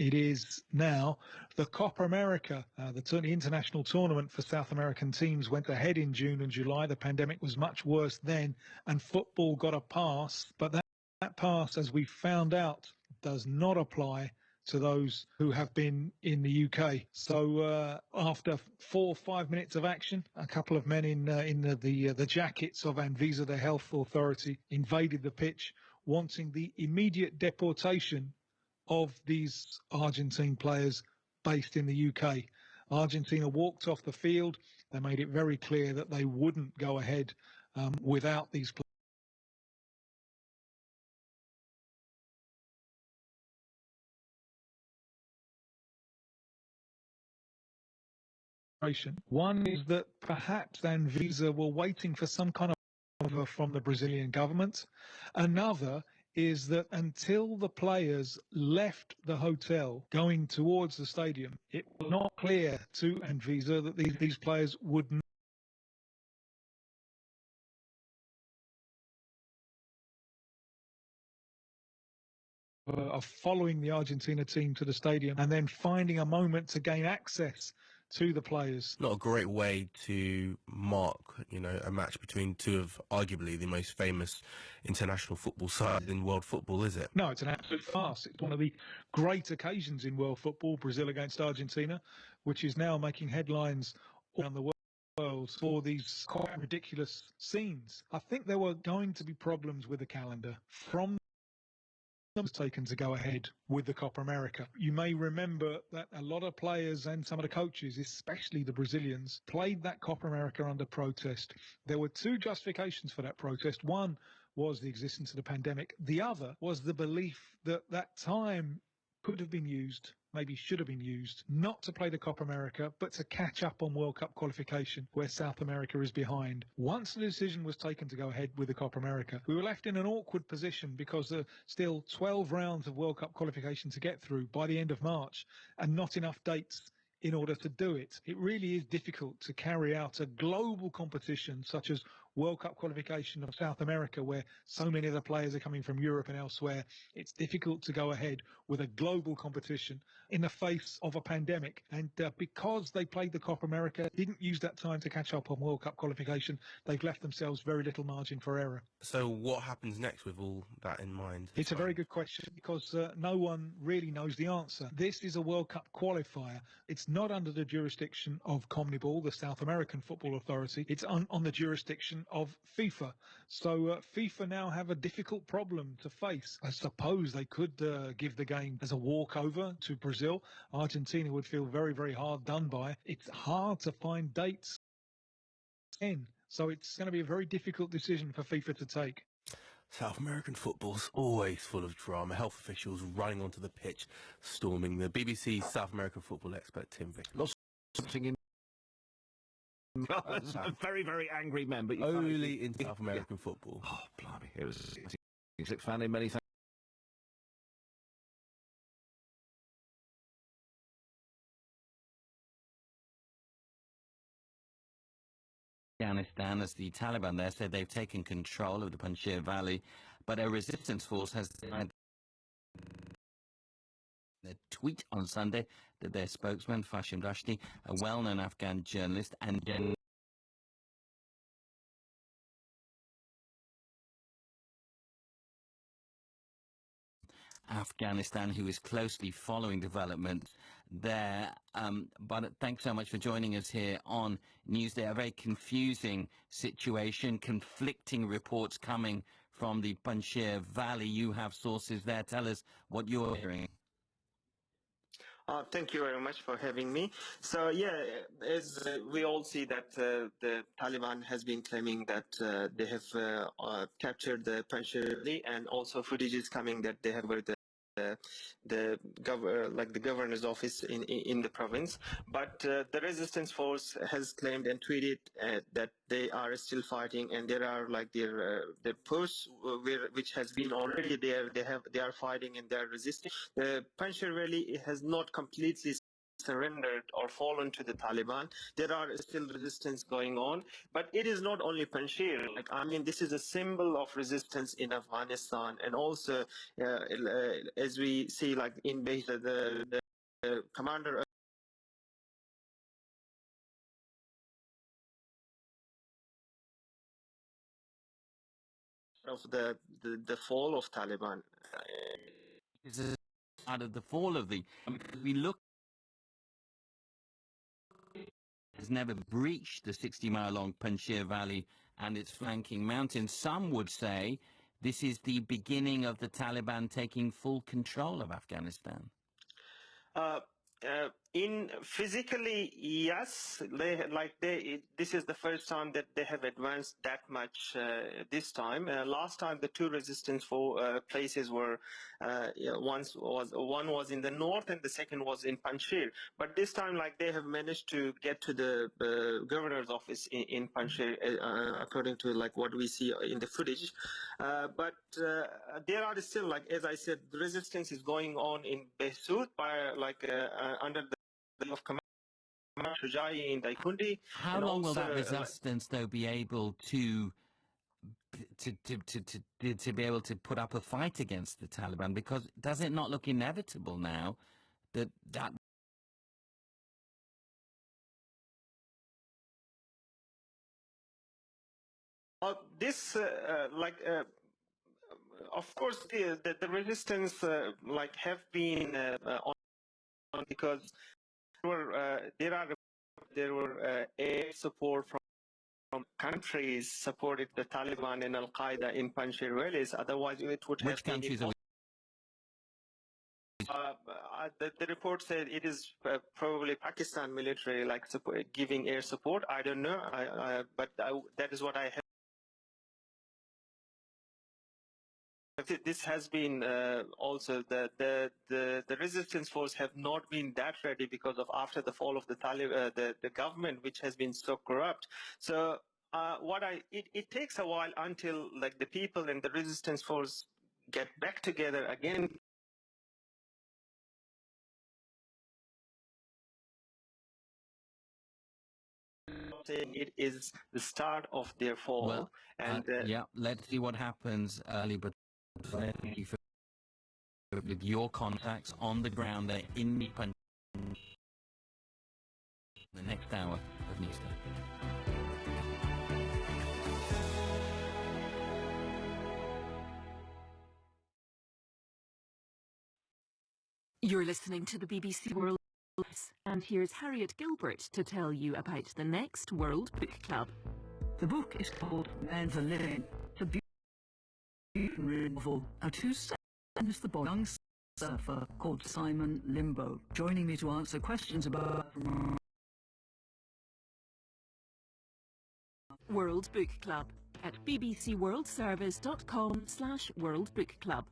It is now the Copa America, the international tournament for South American teams went ahead in June and July. The pandemic was much worse then, and football got a pass. But that pass, as we found out, does not apply to those who have been in the UK. So after 4 or 5 minutes of action, a couple of men in the jackets of Anvisa, the health authority, invaded the pitch, wanting the immediate deportation of these Argentine players based in the UK. Argentina walked off the field. They made it very clear that they wouldn't go ahead without these players. One is that perhaps Anvisa were waiting for some kind of offer from the Brazilian government. Another is that until the players left the hotel going towards the stadium, it was not clear to Anvisa that these players would of following the Argentina team to the stadium and then finding a moment to gain access to the players. Not a great way to mark, a match between two of arguably the most famous international football sides in world football, is it? No, it's an absolute farce. It's one of the great occasions in world football, Brazil against Argentina, which is now making headlines around the world for these quite ridiculous scenes. I think there were going to be problems with the calendar from was taken to go ahead with the Copa America. You may remember that a lot of players and some of the coaches, especially the Brazilians, played that Copa America under protest. There were two justifications for that protest. One was the existence of the pandemic. The other was the belief that that time could have been used, maybe should have been used, not to play the Copa America, but to catch up on World Cup qualification, where South America is behind. Once the decision was taken to go ahead with the Copa America, we were left in an awkward position because there are still 12 rounds of World Cup qualification to get through by the end of March, and not enough dates in order to do it. It really is difficult to carry out a global competition such as World Cup qualification of South America, where so many of the players are coming from Europe and elsewhere. It's difficult to go ahead with a global competition in the face of a pandemic. And because they played the Copa America, didn't use that time to catch up on World Cup qualification, they've left themselves very little margin for error. So what happens next with all that in mind? It's a very good question because no one really knows the answer. This is a World Cup qualifier. It's not under the jurisdiction of CONMEBOL, the South American Football Authority. It's on the jurisdiction of FIFA. So FIFA now have a difficult problem to face. I suppose they could give the game as a walkover to Brazil. Argentina would feel very, very hard done by. It's hard to find dates in. So it's going to be a very difficult decision for FIFA to take. South American football's always full of drama. Health officials running onto the pitch, storming the BBC South American football expert Tim Vick. Lots of something in. Very, very angry men, but only in South American football. Oh, blimey! It was fan in many things. Afghanistan, as the Taliban there said they've taken control of the Panjshir Valley, but a resistance force has denied a tweet on Sunday that their spokesman, Fashim Dashti, a well-known Afghan journalist and Afghanistan, who is closely following developments there. But thanks so much for joining us here on Newsday. A very confusing situation, conflicting reports coming from the Panjshir Valley. You have sources there. Tell us what you're hearing. Thank you very much for having me. So, yeah, as we all see that the Taliban has been claiming that they have captured the Panjshir Valley, and also footage is coming that they have the governor's office in the province. But the resistance force has claimed and tweeted that they are still fighting, and there are their posts which has been already there. They are fighting and they are resisting. The Panjshir Valley has not completely surrendered or fallen to the Taliban. There are still resistance going on, but it is not only Panjshir. Like, I mean, this is a symbol of resistance in Afghanistan, and also as we see, like in the commander of the fall of Taliban. This is out of the fall of the. We look has never breached the 60-mile-long Panjshir Valley and its flanking mountains. Some would say this is the beginning of the Taliban taking full control of Afghanistan. In physically, yes, this is the first time that they have advanced that much this time. Last time, the two resistance places were one was in the north and the second was in Panjshir. But this time, like, they have managed to get to the governor's office in Panjshir, according to like what we see in the footage. But there are still, like as I said, the resistance is going on in Beirut by under the of Commander Shujai in Daikundi. How long will that resistance, though, be able to be able to put up a fight against the Taliban? Because does it not look inevitable now that this of course the resistance have been on because there were air support from countries supported the Taliban and Al Qaeda in Panjshir valleys. Otherwise, it would have been. Which countries are? The report said it is probably Pakistan military, like giving air support. I don't know, but that is what I have. This has been also the resistance force have not been that ready because of after the fall of the Taliban, the government, which has been so corrupt. So it takes a while until like the people and the resistance force get back together again. Saying it is the start of their fall. Well, and yeah, let's see what happens early, but thank you for with your contacts on the ground there in the next hour of Newsday. You're listening to the BBC World Service, and here's Harriet Gilbert to tell you about the next World Book Club. The book is called Man the Living. It's a beautiful novel. Our two is the boy, young surfer called Simon Limbo, joining me to answer questions about World Book Club at bbcworldservice.com/World Book Club.